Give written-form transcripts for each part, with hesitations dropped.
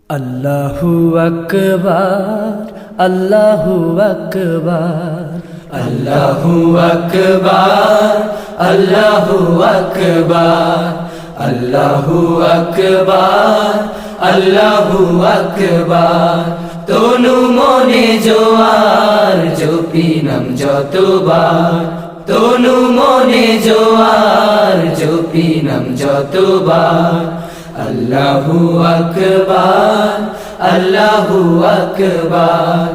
আল্লাহু আকবার, আল্লাহু আকবার, আল্লাহু আকবার, আল্লাহু আকবার, আল্লাহু আকবার, আল্লাহু আকবার। তনু মনে জোয়ার জপি নাম যতবার, তনু মনে জোয়ার জপি নাম যতবার। আল্লাহু আকবার, আল্লাহু আকবার,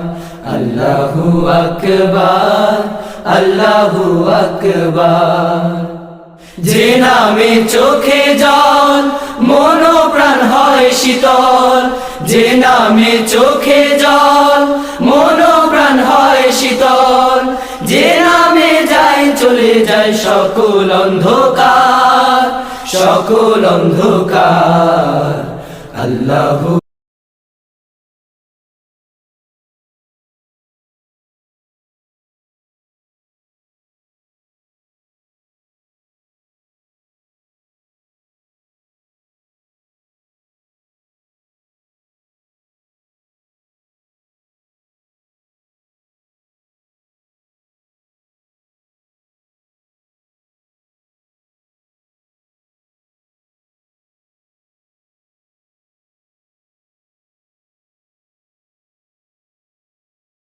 আল্লাহু আকবার, আল্লাহু আকবার। যে নামে চোখে জল মন প্রাণ হয় শীতল, যে নামে চোখে জল মন প্রাণ হয় শীতল, যে নামে যায় চলে যায় সকল অন্ধকার, সকল অন্ধকার। আল্লাহু